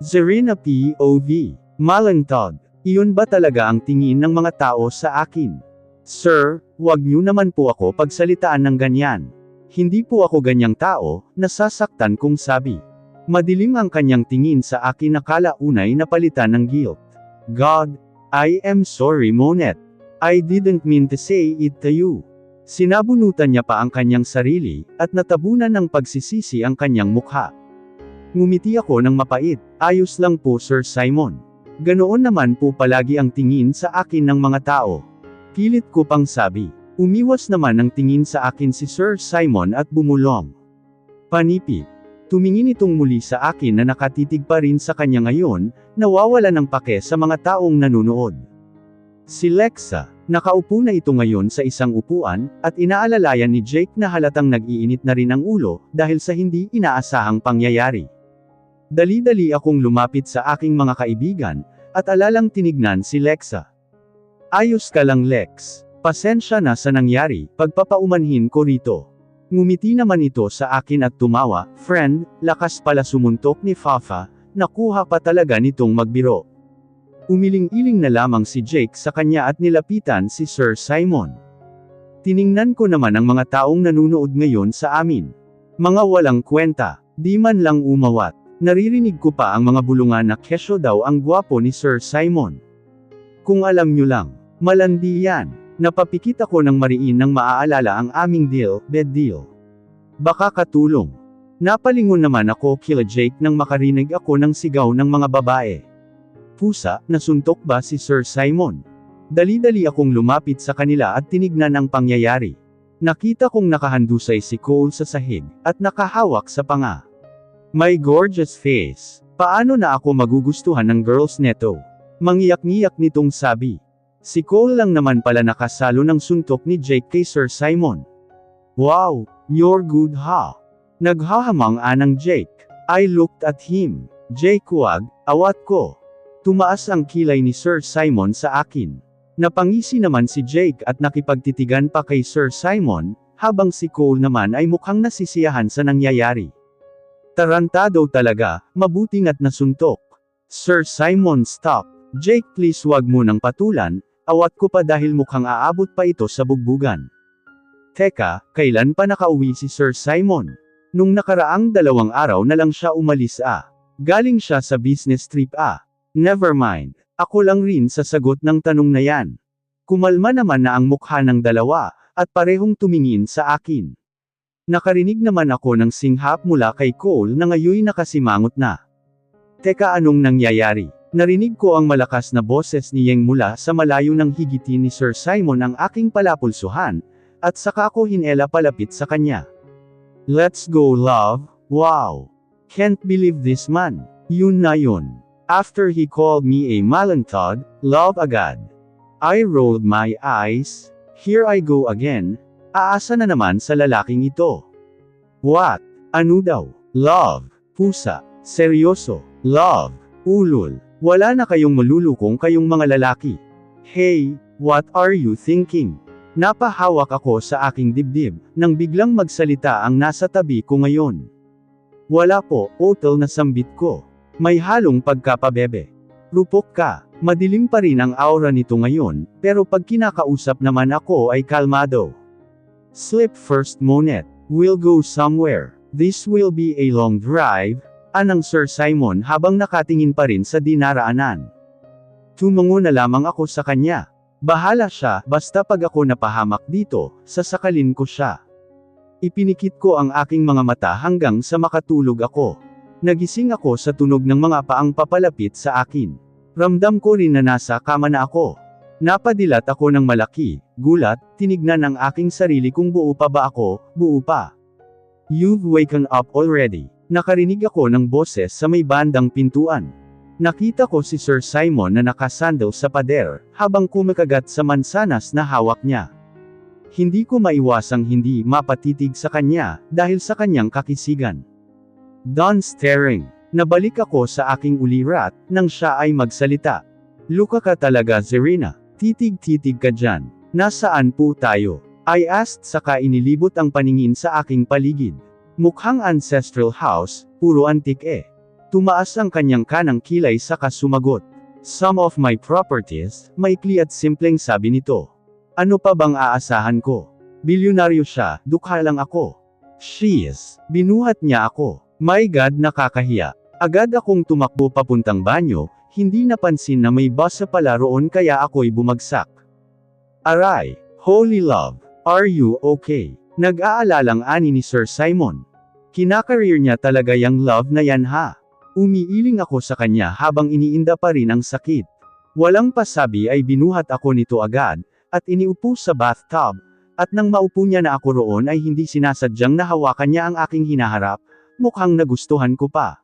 Zarina POV. Malantod. Iyon ba talaga ang tingin ng mga tao sa akin? Sir, wag niyo naman po ako pagsalitaan ng ganyan. Hindi po ako ganyang tao, nasasaktan kong sabi. Madilim ang kanyang tingin sa akin na kalaunay napalitan ng guilt. God, I am sorry Monet. I didn't mean to say it to you. Sinabunutan niya pa ang kanyang sarili, at natabunan ng pagsisisi ang kanyang mukha. Ngumiti ako ng mapait, ayos lang po Sir Simon. Ganoon naman po palagi ang tingin sa akin ng mga tao. Pilit ko pang sabi. Umiwas naman ang tingin sa akin si Sir Simon at bumulong. Panipid. Tumingin itong muli sa akin na nakatitig pa rin sa kanya ngayon, nawawala ng pake sa mga taong nanunood. Si Lexa, nakaupo na ito ngayon sa isang upuan, at inaalalayan ni Jake na halatang nag-iinit na rin ang ulo, dahil sa hindi inaasahang pangyayari. Dali-dali akong lumapit sa aking mga kaibigan, at alalang tinignan si Lexa. Ayos ka lang Lex. Pasensya na sa nangyari, pagpapaumanhin ko rito. Ngumiti naman ito sa akin at tumawa, friend, lakas pala sumuntok ni Fafa, nakuha pa talaga nitong magbiro. Umiling-iling na lamang si Jake sa kanya at nilapitan si Sir Simon. Tiningnan ko naman ang mga taong nanunood ngayon sa amin. Mga walang kwenta, di man lang umawat. Naririnig ko pa ang mga bulungan na kesyo daw ang gwapo ni Sir Simon. Kung alam nyo lang, malandi yan. Napapikit ako ng mariin nang maaalala ang aming bed deal. Baka katulong. Napalingon naman ako kila Jake nang makarinig ako ng sigaw ng mga babae. Pusa, nasuntok ba si Sir Simon? Dali-dali akong lumapit sa kanila at tinignan ang pangyayari. Nakita kong nakahandusay si Cole sa sahig, at nakahawak sa panga. My gorgeous face. Paano na ako magugustuhan ng girls neto? Mangiyak-ngiyak nitong sabi. Si Cole lang naman pala nakasalo ng suntok ni Jake kay Sir Simon. Wow, you're good ha? Naghahamang anang Jake. I looked at him. Jake wag, awat ko. Tumaas ang kilay ni Sir Simon sa akin. Napangisi naman si Jake at nakipagtitigan pa kay Sir Simon, habang si Cole naman ay mukhang nasisiyahan sa nangyayari. Tarantado talaga, mabuting at nasuntok. Sir Simon stop. Jake please wag mo nang patulan, awat ko pa dahil mukhang aabot pa ito sa bugbugan. Teka, kailan pa nakauwi si Sir Simon? Nung nakaraang 2 araw na lang siya umalis Galing siya sa business trip Never mind. Ako lang rin sasagot ng tanong na yan. Kumalma naman na ang mukha ng dalawa, at parehong tumingin sa akin. Nakarinig naman ako ng singhap mula kay Cole na ngayoy nakasimangot na. Teka anong nangyayari? Narinig ko ang malakas na boses ni Yeng mula sa malayo nang higitin ni Sir Simon ang aking palapulsuhan, at saka ko hinela palapit sa kanya. Let's go love, wow! Can't believe this man. Yun na yun. After he called me a malantod, love agad. I rolled my eyes, here I go again. Aasa na naman sa lalaking ito. What? Ano daw? Love. Pusa. Seryoso. Love. Ulol. Wala na kayong malulukong kayong mga lalaki. Hey, what are you thinking? Napahawak ako sa aking dibdib, nang biglang magsalita ang nasa tabi ko ngayon. Wala po, otel na sambit ko. May halong pagkapabebe. Rupok ka. Madilim pa rin ang aura nito ngayon, pero pag kinakausap naman ako ay kalmado. Sleep first Monet. We'll go somewhere. This will be a long drive, anang Sir Simon habang nakatingin pa rin sa dinaraanan. Tumungo na lamang ako sa kanya. Bahala siya, basta pag ako napahamak dito, sasakalin ko siya. Ipinikit ko ang aking mga mata hanggang sa makatulog ako. Nagising ako sa tunog ng mga paang papalapit sa akin. Ramdam ko rin na nasa kama na ako. Napadilat ako ng malaki, gulat, tinignan ang aking sarili kung buo pa ba ako, buo pa. You've waken up already. Nakarinig ako ng boses sa may bandang pintuan. Nakita ko si Sir Simon na nakasandal sa pader, habang kumakagat sa mansanas na hawak niya. Hindi ko maiwasang hindi mapatitig sa kanya, dahil sa kanyang kakisigan. Done staring. Nabalik ako sa aking ulirat, nang siya ay magsalita. Luka ka talaga Zarina. Titig-titig ka dyan. Nasaan po tayo? I asked saka inilibot ang paningin sa aking paligid. Mukhang ancestral house, puro antik Tumaas ang kanyang kanang kilay saka sumagot. Some of my properties, maikli at simpleng sabi nito. Ano pa bang aasahan ko? Bilyonaryo siya, dukha lang ako. She is. Binuhat niya ako. My God, nakakahiya. Agad akong tumakbo papuntang banyo, hindi napansin na may basa pala roon kaya ako'y bumagsak. Aray, holy love, are you okay? Nag-aalalang ani ni Sir Simon. Kinakareer niya talaga yang love na yan ha. Umiiling ako sa kanya habang iniinda pa rin ang sakit. Walang pasabi ay binuhat ako nito agad, at iniupo sa bathtub, at nang maupo niya na ako roon ay hindi sinasadyang nahawakan niya ang aking hinaharap, mukhang nagustuhan ko pa.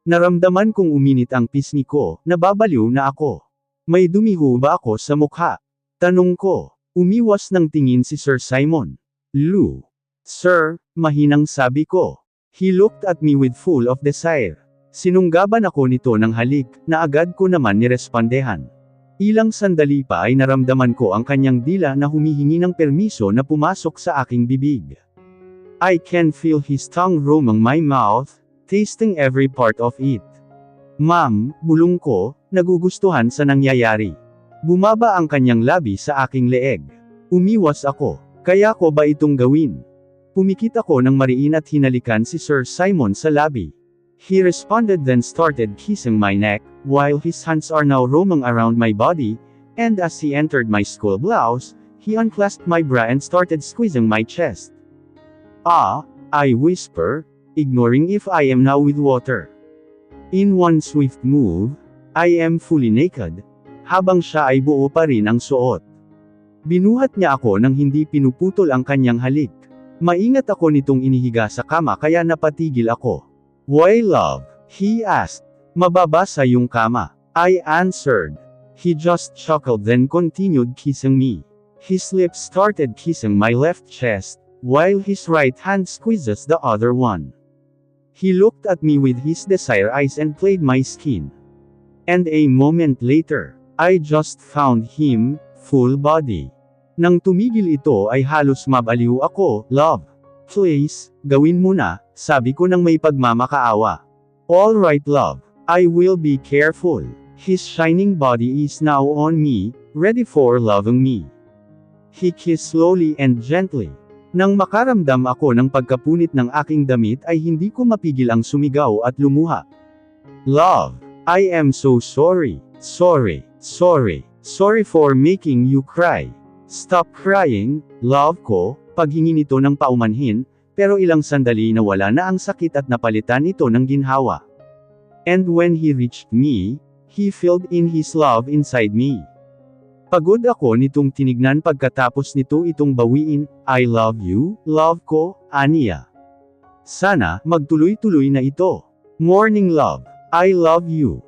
Naramdaman kong uminit ang pisngi ko, nababaliw na ako. May dumiho ba ako sa mukha? Tanong ko. Umiwas ng tingin si Sir Simon. Lou. Sir, mahinang sabi ko. He looked at me with full of desire. Sinunggaban ako nito ng halik, na agad ko naman nirespondehan. Ilang sandali pa ay naramdaman ko ang kanyang dila na humihingi ng permiso na pumasok sa aking bibig. I can feel his tongue roaming my mouth, tasting every part of it. Ma'am, bulong ko, nagugustuhan sa nangyayari. Bumaba ang kanyang labi sa aking leeg. Umiwas ako. Kaya ko ba itong gawin? Pumikit ako ng mariin at hinalikan si Sir Simon sa labi. He responded then started kissing my neck, while his hands are now roaming around my body, and as he entered my school blouse, he unclasped my bra and started squeezing my chest. Ah, I whisper, ignoring if I am now with water. In one swift move, I am fully naked, habang siya ay buo pa rin ang suot. Binuhat niya ako nang hindi pinuputol ang kanyang halik. Maingat ako nitong inihiga sa kama kaya napatigil ako. Why love? He asked. Mababa sa yung kama. I answered. He just chuckled then continued kissing me. His lips started kissing my left chest, while his right hand squeezes the other one. He looked at me with his desire eyes and played my skin. And a moment later, I just found him, full body. Nang tumigil ito ay halos mabaliw ako. Love. Please, gawin mo na, sabi ko nang may pagmamakaawa. All right love, I will be careful. His shining body is now on me, ready for loving me. He kissed slowly and gently. Nang makaramdam ako ng pagkapunit ng aking damit ay hindi ko mapigil ang sumigaw at lumuha. Love, I am so sorry, sorry for making you cry. Stop crying, love ko, paghingi nito ng paumanhin, pero ilang sandali na wala na ang sakit at napalitan ito ng ginhawa. And when he reached me, he filled in his love inside me. Pagod ako nitong tinignan pagkatapos nito itong bawiin, I love you, love ko, aniya. Sana, magtuloy-tuloy na ito. Morning love, I love you.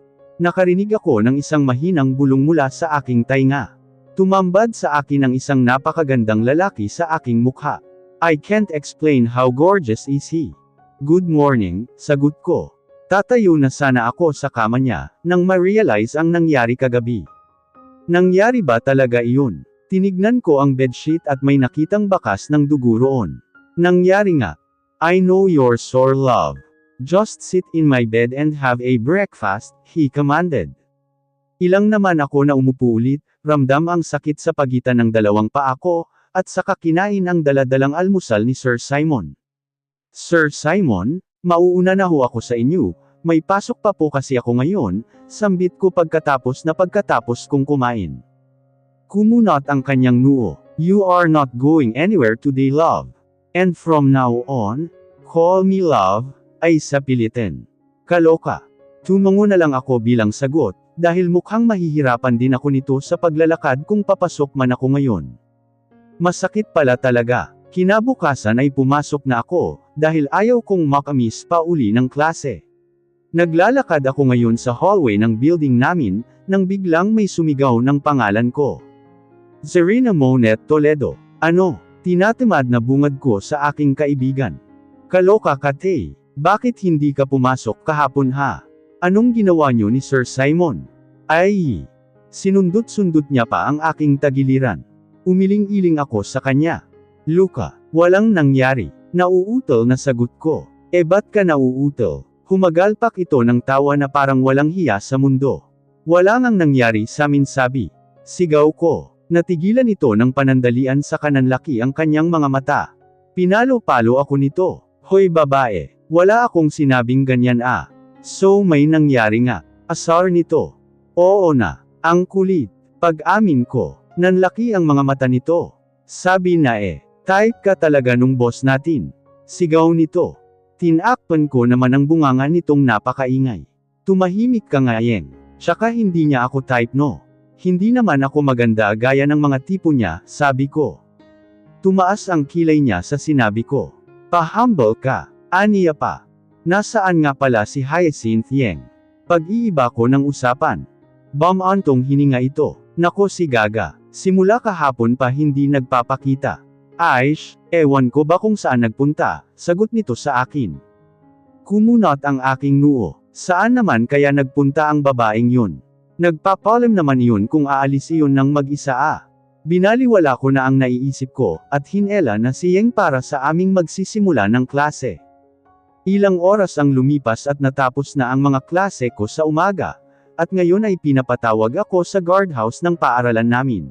Nakarinig ako ng isang mahinang bulong mula sa aking tainga. Tumambad sa akin ang isang napakagandang lalaki sa aking mukha. I can't explain how gorgeous is he. Good morning, sagot ko. Tatayo na sana ako sa kama niya, nang ma-realize ang nangyari kagabi. Nangyari ba talaga iyon? Tinignan ko ang bedsheet at may nakitang bakas ng dugo roon. Nangyari nga. I know you're sore love. Just sit in my bed and have a breakfast, he commanded. Ilang naman ako na umupo ulit, ramdam ang sakit sa pagitan ng dalawang paa ko, at saka kinain ang daladalang almusal ni Sir Simon. Sir Simon, mauuna na ho ako sa inyo. May pasok pa po kasi ako ngayon, sambit ko pagkatapos kong kumain. Kumunot ang kanyang noo. You are not going anywhere today love. And from now on, call me love, ay sapilitin. Kaloka. Tumango na lang ako bilang sagot, dahil mukhang mahihirapan din ako nito sa paglalakad kung papasok man ako ngayon. Masakit pala talaga. Kinabukasan ay pumasok na ako, dahil ayaw kong makamiss pa uli ng klase. Naglalakad ako ngayon sa hallway ng building namin, nang biglang may sumigaw ng pangalan ko. Zerina Monet Toledo. Ano? Tinatamad na bungad ko sa aking kaibigan. Kaloka ka Tay. Bakit hindi ka pumasok kahapon ha? Anong ginawa niyo ni Sir Simon? Ay! Sinundot-sundot niya pa ang aking tagiliran. Umiling-iling ako sa kanya. Luka, walang nangyari. Nauutol na sagot ko. Ba't ka nauutol? Humagalpak ito ng tawa na parang walang hiya sa mundo. Wala ngang nangyari sa amin, sabi. Sigaw ko. Natigilan ito ng panandalian sa kananlaki ang kanyang mga mata. Pinalo-palo ako nito. Hoy babae, wala akong sinabing ganyan ah. So may nangyari nga. Asar nito. Oo na. Ang kulit. Pag-amin ko, nanlaki ang mga mata nito. Sabi na type ka talaga nung boss natin. Sigaw nito. Tinakpan ko naman ang bunganga nitong napakaingay. Tumahimik ka nga Yeng. Tsaka hindi niya ako type no. Hindi naman ako maganda gaya ng mga tipo niya, sabi ko. Tumaas ang kilay niya sa sinabi ko. Pa-humble ka. Aniya pa. Nasaan nga pala si Hyacinth Yeng? Pag-iiba ko ng usapan. Bam-antong hininga ito. Nako si Gaga. Simula kahapon pa hindi nagpapakita. Aish, ewan ko ba kung saan nagpunta, sagot nito sa akin. Kumunot ang aking noo. Saan naman kaya nagpunta ang babaeng yun? Nagpapalam naman yun kung aalis iyon ng mag-isa ah. Binaliwala ko na ang naiisip ko, at hinela na si Yeng para sa aming magsisimula ng klase. Ilang oras ang lumipas at natapos na ang mga klase ko sa umaga, at ngayon ay pinapatawag ako sa guardhouse ng paaralan namin.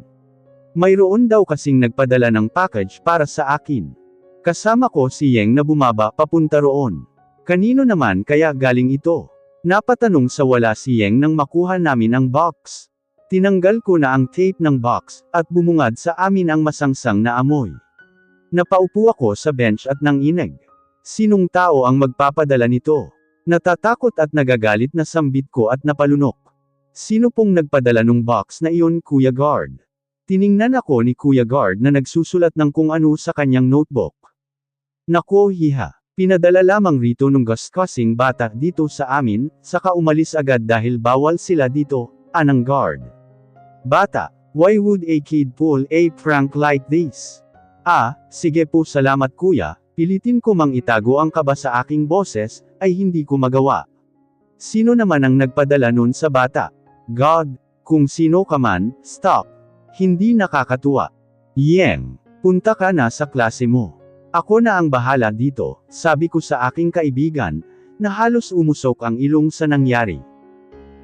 Mayroon daw kasing nagpadala ng package para sa akin. Kasama ko si Yeng na bumaba papunta roon. Kanino naman kaya galing ito? Napatanong sa wala si Yeng nang makuha namin ang box. Tinanggal ko na ang tape ng box, at bumungad sa amin ang masangsang na amoy. Napaupo ako sa bench at nanginig. Sinong tao ang magpapadala nito? Natatakot at nagagalit na sambit ko at napalunok. Sino pong nagpadala nung box na iyon, Kuya Guard? Tiningnan ako ni Kuya Guard na nagsusulat ng kung ano sa kanyang notebook. Nako hiha, pinadala lamang rito nung gasgasing bata dito sa amin, saka umalis agad dahil bawal sila dito, anang guard. Bata, why would a kid pull a prank like this? Ah, sige po salamat kuya, pilitin ko mang itago ang kaba sa aking boses, ay hindi ko magawa. Sino naman ang nagpadala nun sa bata? God, kung sino ka man, stop. Hindi nakakatuwa. Yeng, punta ka na sa klase mo. Ako na ang bahala dito, sabi ko sa aking kaibigan, na halos umusok ang ilong sa nangyari.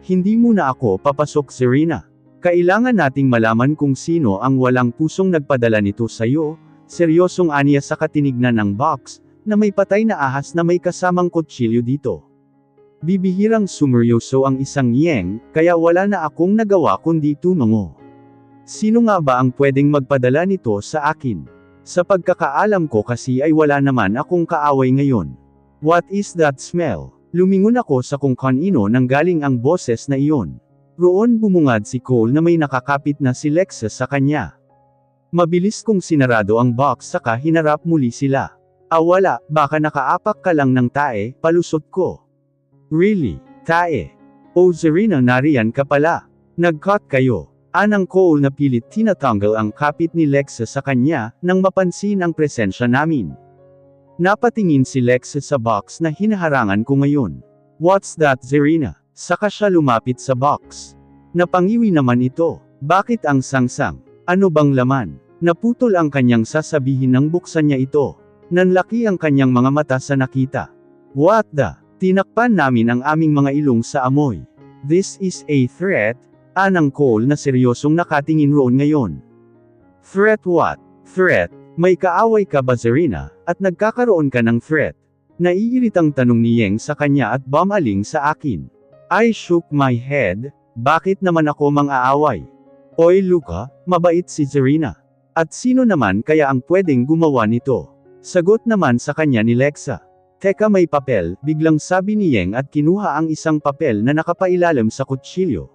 Hindi muna ako papasok, Serena. Kailangan nating malaman kung sino ang walang pusong nagpadala nito sa'yo, seryosong aniya sa katinignan ng box, na may patay na ahas na may kasamang kutsilyo dito. Bibihirang sumeryoso ang isang Yeng, kaya wala na akong nagawa kundi tumango. Sino nga ba ang pwedeng magpadala nito sa akin? Sa pagkakaalam ko kasi ay wala naman akong kaaway ngayon. What is that smell? Lumingon ako sa kung kanino nang galing ang boses na iyon. Roon bumungad si Cole na may nakakapit na si Lexa sa kanya. Mabilis kong sinarado ang box saka hinarap muli sila. Wala, baka nakaapak ka lang ng tae, palusot ko. Really? Tae? Oh Serena, nariyan ka pala. Nag-cut kayo. Anang Cole na pilit tinatanggal ang kapit ni Lexa sa kanya, nang mapansin ang presensya namin. Napatingin si Lexa sa box na hinaharangan ko ngayon. What's that, Serena? Saka siya lumapit sa box. Napangiwi naman ito. Bakit ang sangsang? Ano bang laman? Naputol ang kanyang sasabihin nang buksan niya ito. Nanlaki ang kanyang mga mata sa nakita. What the? Tinakpan namin ang aming mga ilong sa amoy. This is a threat? Anang Cole na seryosong nakatingin roon ngayon. Threat what? Threat? May kaaway ka ba Serena, at nagkakaroon ka ng threat? Naiiritang tanong ni Yeng sa kanya at bumaling sa akin. I shook my head, bakit naman ako mang-aaway? Oy Luca, mabait si Serena. At sino naman kaya ang pwedeng gumawa nito? Sagot naman sa kanya ni Lexa. Teka may papel, biglang sabi ni Yeng at kinuha ang isang papel na nakapailalim sa kutsilyo.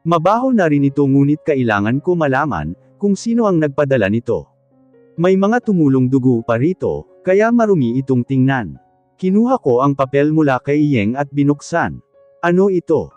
Mabaho na rin ito ngunit kailangan ko malaman, kung sino ang nagpadala nito. May mga tumulong dugo pa rito, kaya marumi itong tingnan. Kinuha ko ang papel mula kay Yeng at binuksan. Ano ito?